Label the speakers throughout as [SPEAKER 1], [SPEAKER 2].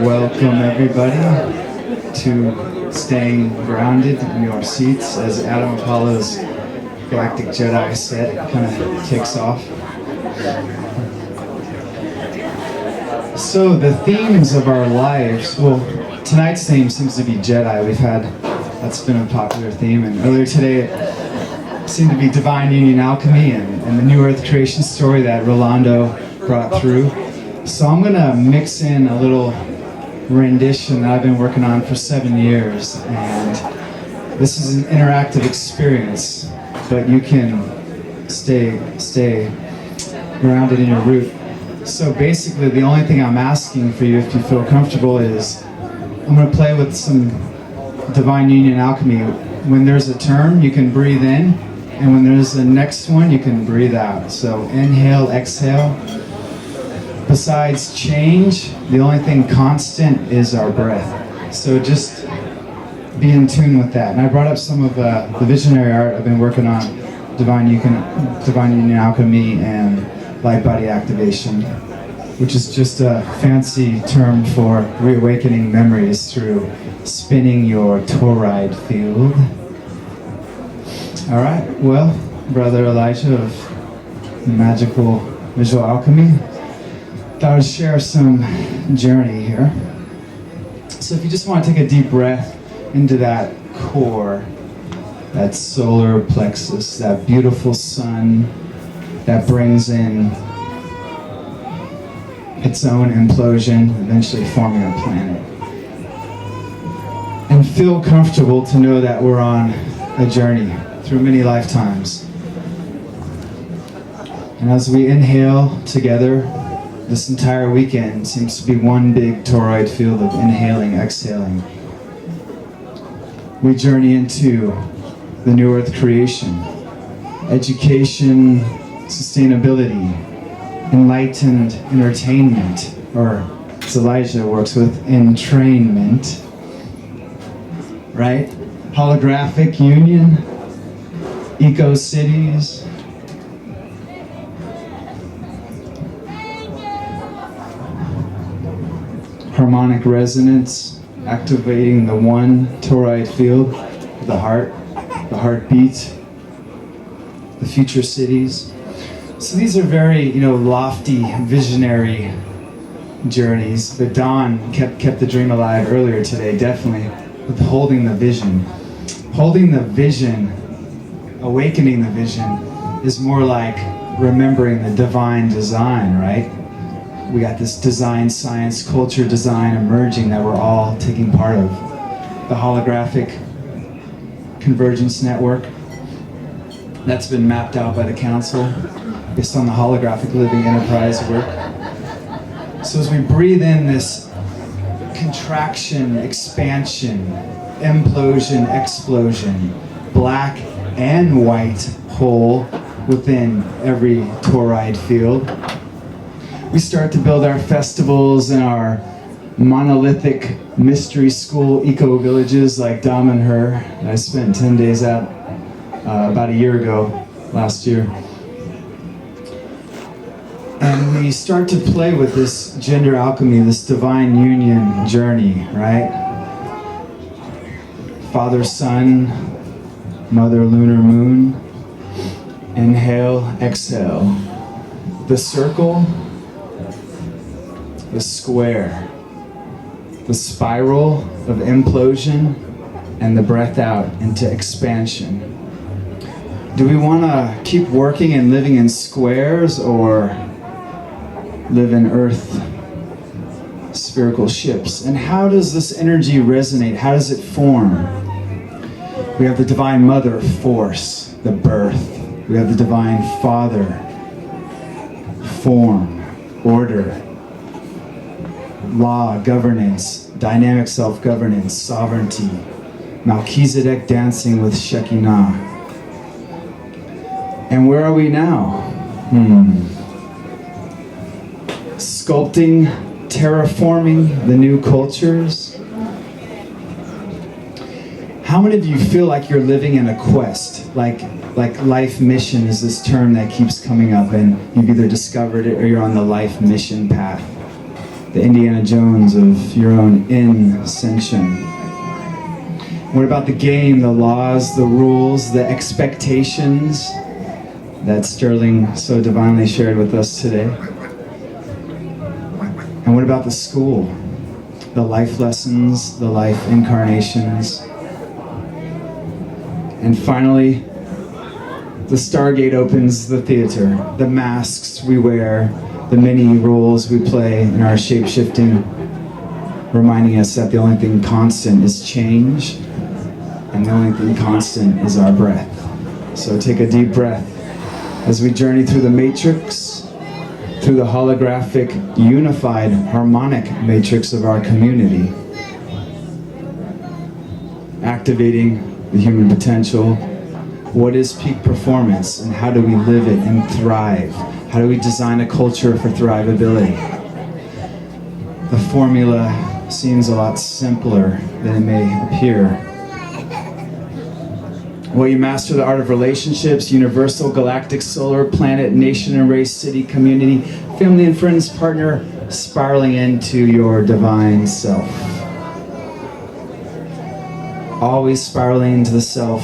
[SPEAKER 1] Welcome everybody to staying grounded in your seats as Adam Apollo's Galactic Jedi set kind of kicks off. So the themes of our lives, well, tonight's theme seems to be Jedi. That's been a popular theme, and earlier today it seemed to be Divine Union Alchemy and the New Earth creation story that Rolando brought through. So I'm gonna mix in a little rendition that I've been working on for 7 years, and this is an interactive experience, but you can stay grounded in your root. So basically the only thing I'm asking for you, if you feel comfortable, is I'm going to play with some Divine Union Alchemy. When there's a term, you can breathe in, and when there's the next one, you can breathe out. So inhale, exhale. Besides change, the only thing constant is our breath. So just be in tune with that. And I brought up some of the visionary art I've been working on, Divine Union Alchemy and light body activation, which is just a fancy term for reawakening memories through spinning your toroid field. All right, well, Brother Elijah of Magical Visual Alchemy, thought I'd share some journey here. So if you just want to take a deep breath into that core, that solar plexus, that beautiful sun that brings in its own implosion, eventually forming a planet. And feel comfortable to know that we're on a journey through many lifetimes. And as we inhale together, this entire weekend seems to be one big toroid field of inhaling, exhaling. We journey into the New Earth creation, education, sustainability, enlightened entertainment, or as Elijah works with, entrainment, right? Holographic union, eco-cities, harmonic resonance, activating the one toroid field, the heart, the heartbeat, the future cities. So these are very, lofty, visionary journeys. But Dawn kept the dream alive earlier today, definitely, with holding the vision. Holding the vision, awakening the vision, is more like remembering the divine design, right? We got this design, science, culture, design emerging that we're all taking part of. The holographic convergence network that's been mapped out by the council based on the holographic living enterprise work. So as we breathe in this contraction, expansion, implosion, explosion, black and white hole within every toroid field, we start to build our festivals and our monolithic mystery school eco-villages like Davin her. I spent 10 days at about a year ago, last year. And we start to play with this gender alchemy, this divine union journey, right? Father, Sun, Mother, Lunar, Moon. Inhale, exhale. The circle, the square, the spiral of implosion, and the breath out into expansion. Do we want to keep working and living in squares, or live in earth spherical ships? And how does this energy resonate? How does it form? We have the Divine Mother, force, the birth. We have the Divine Father, form, order, law, governance, dynamic self-governance, sovereignty, Melchizedek dancing with Shekinah. And where are we now? Sculpting, terraforming the new cultures. How many of you feel like you're living in a quest? Like life mission is this term that keeps coming up, and you've either discovered it or you're on the life mission path. The Indiana Jones of your own ascension. What about the game, the laws, the rules, the expectations that Sterling so divinely shared with us today? And what about the school? The life lessons, the life incarnations. And finally, the Stargate opens the theater, the masks we wear, the many roles we play in our shape-shifting, reminding us that the only thing constant is change, and the only thing constant is our breath. So take a deep breath as we journey through the matrix, through the holographic, unified, harmonic matrix of our community, activating the human potential. What is peak performance, and how do we live it and thrive? How do we design a culture for thrivability? The formula seems a lot simpler than it may appear. Will you master the art of relationships, universal, galactic, solar, planet, nation and race, city, community, family and friends, partner, spiraling into your divine self? Always spiraling into the self,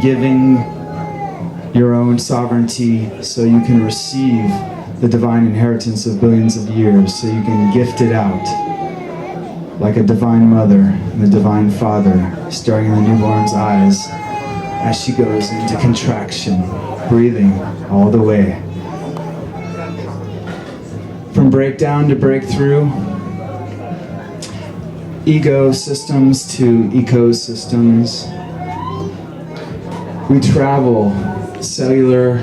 [SPEAKER 1] giving your own sovereignty so you can receive the divine inheritance of billions of years, so you can gift it out like a divine mother and a divine father staring in the newborn's eyes as she goes into contraction, breathing all the way. From breakdown to breakthrough, ego systems to ecosystems, we travel, cellular,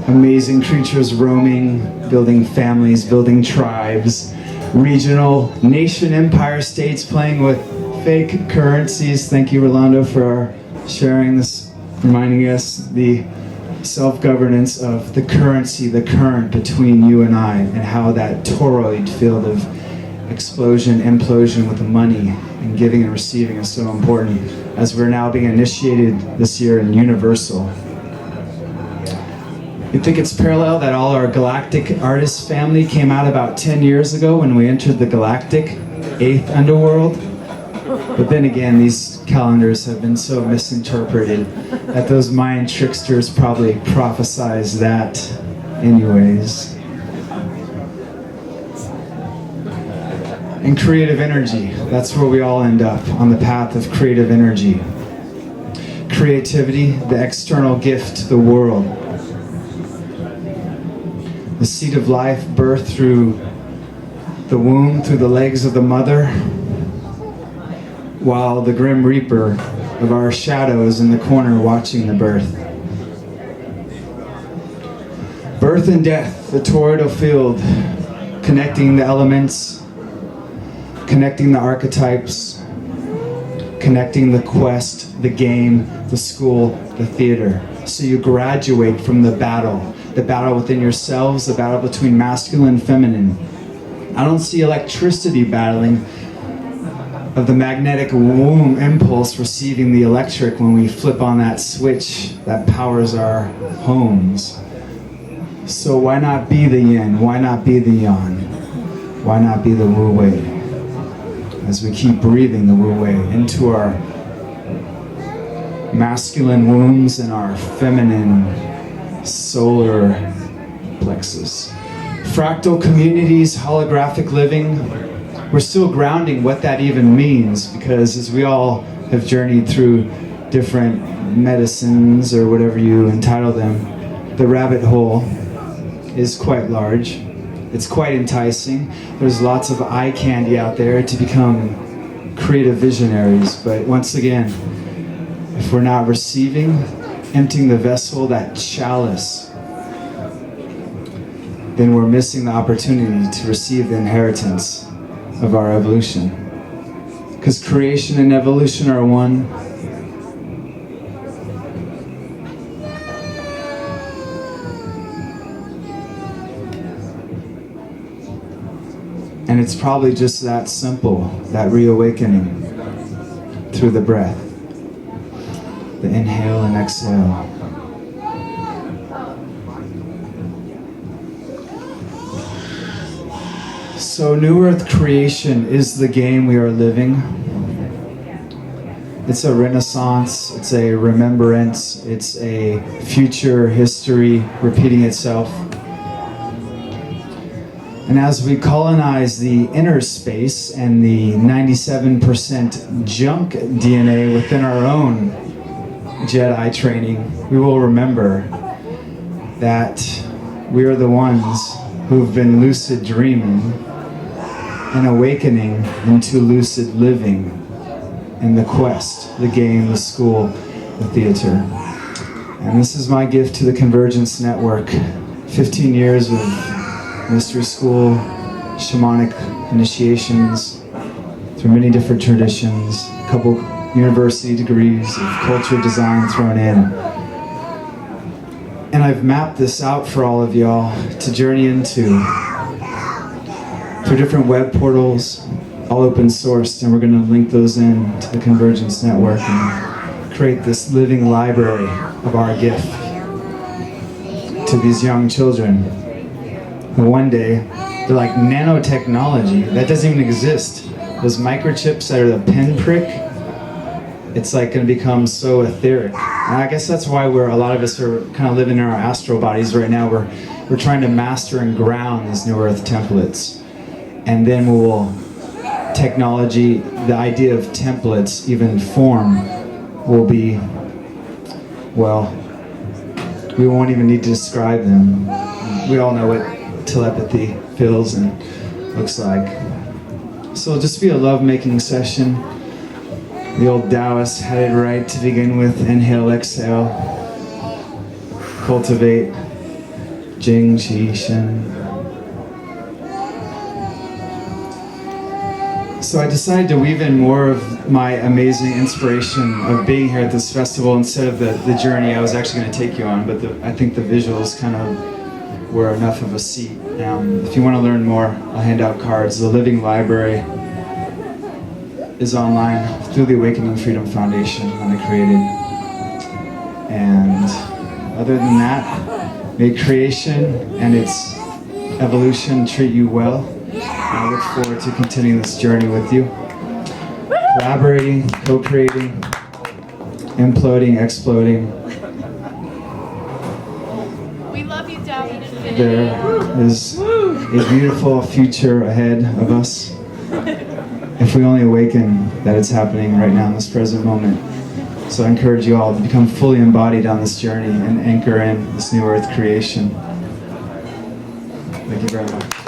[SPEAKER 1] amazing creatures roaming, building families, building tribes, regional, nation, empire, states playing with fake currencies. Thank you, Rolando, for sharing this, reminding us the self-governance of the currency, the current between you and I, and how that toroid field of explosion, implosion with the money and giving and receiving is so important as we're now being initiated this year in Universal. You think it's parallel that all our galactic artist family came out about 10 years ago when we entered the galactic 8th underworld? But then again, these calendars have been so misinterpreted that those Mayan tricksters probably prophesized that anyways. And creative energy, that's where we all end up, on the path of creative energy. Creativity, the external gift to the world. The seed of life birthed through the womb, through the legs of the mother, while the grim reaper of our shadow is in the corner watching the birth. Birth and death, the toroidal field, connecting the elements, connecting the archetypes, connecting the quest, the game, the school, the theater. So you graduate from the battle within yourselves, the battle between masculine and feminine. I don't see electricity battling of the magnetic womb impulse receiving the electric when we flip on that switch that powers our homes. So why not be the yin? Why not be the yang? Why not be the wu wei? As we keep breathing the wu wei into our masculine wombs and our feminine solar plexus. Fractal communities, holographic living. We're still grounding what that even means, because as we all have journeyed through different medicines or whatever you entitle them, the rabbit hole is quite large. It's quite enticing. There's lots of eye candy out there to become creative visionaries, but once again, if we're not receiving, emptying the vessel, that chalice, then we're missing the opportunity to receive the inheritance of our evolution. Because creation and evolution are one. And it's probably just that simple, that reawakening. through the breath. The inhale and exhale. So New Earth creation is the game we are living. It's a renaissance, it's a remembrance, it's a future history repeating itself. And as we colonize the inner space and the 97% junk DNA within our own Jedi training, we will remember that we are the ones who've been lucid dreaming and awakening into lucid living in the quest, the game, the school, the theater. And this is my gift to the Convergence Network. 15 years of mystery school, shamanic initiations through many different traditions, a couple university degrees of culture design thrown in. And I've mapped this out for all of y'all to journey into through different web portals, all open sourced, and we're going to link those in to the Convergence Network and create this living library of our gift to these young children. And one day, they're like nanotechnology, that doesn't even exist. Those microchips that are the pinprick, it's like going to become so etheric. And I guess that's why a lot of us are kind of living in our astral bodies right now. We're trying to master and ground these New Earth templates. And then technology, the idea of templates, even form, will be, well, we won't even need to describe them. We all know what telepathy feels and looks like. So it'll just be a love-making session. The old Taoists had it right to begin with. Inhale, exhale. Cultivate. Jing, Qi, Shen. So I decided to weave in more of my amazing inspiration of being here at this festival instead of the journey I was actually going to take you on, but I think the visuals kind of were enough of a seat. If you want to learn more, I'll hand out cards. The Living Library is online through the Awakening Freedom Foundation that I created. And other than that, may creation and its evolution treat you well. I look forward to continuing this journey with you. Collaborating, co-creating, imploding, exploding.
[SPEAKER 2] We love you, Davin. Infinity.
[SPEAKER 1] There is a beautiful future ahead of us if we only awaken that it's happening right now in this present moment. So I encourage you all to become fully embodied on this journey and anchor in this New Earth creation. Thank you very much.